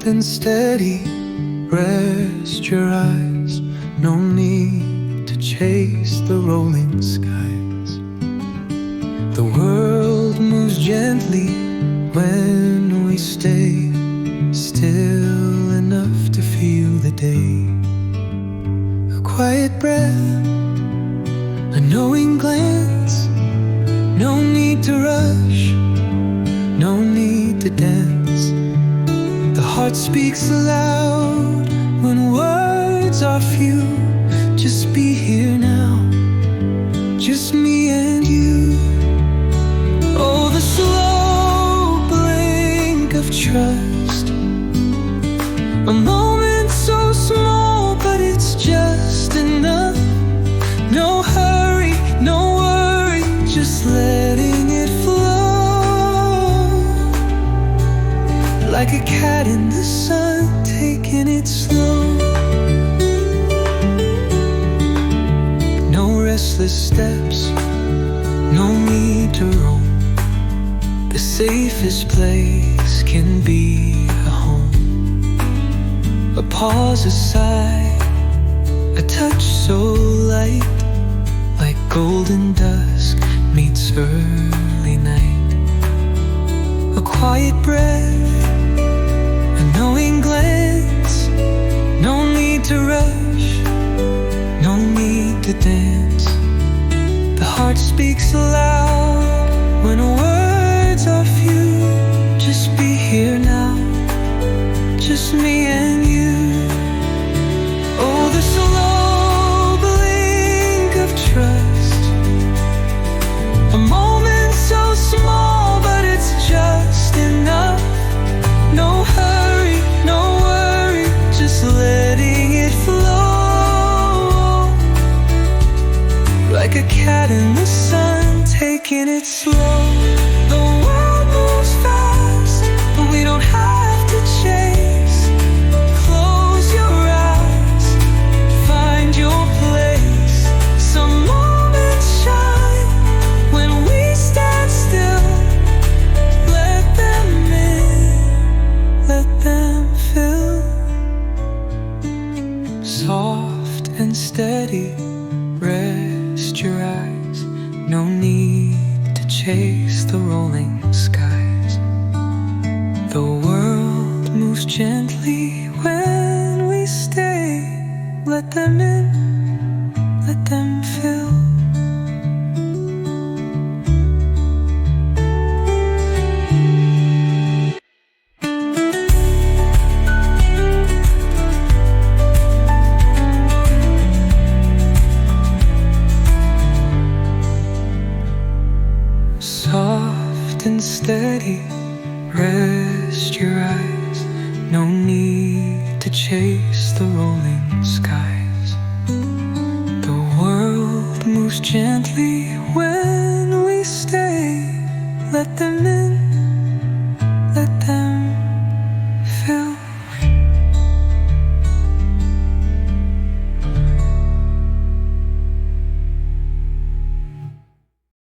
and steady, rest your eyes. No need to chase the rolling skies. The world moves gently when we stay still enough to feel the day. A quiet breath, a knowing glance. No need to rush, no need to dance. The heart speaks aloud when words are few. Just be here now, just me and you. Oh, the slow blink of trust, a moment so small, but it's just enough. No hurry, no worry, just letting it flow. Like a cat in the sun, taking it slow. No restless steps, no need to roam. The safest place can be a home. A pause, a sigh, a touch so light, like golden dusk meets early night. A quiet breath, a knowing glance. No need to rush, no need to dance. The heart speaks aloud when words are few. Just be here now, just me and you. Oh, the slow blink of trust, a moment so small, but it's just enough. No hurry, no worry, just letting it flow. Like a cat in the sun, taking it slow. The world moves fast, but we don't have to chase. Close your eyes, find your place. Some moments shine when we stand still. Let them in, let them fill. Soft and steady, rest your eyes. No need to chase the rolling skies. The world moves gently when we stay. Let them in, let them fill. Soft and steady, rest your eyes. No need to chase the rolling skies. The world moves gently when we stay. Let them in,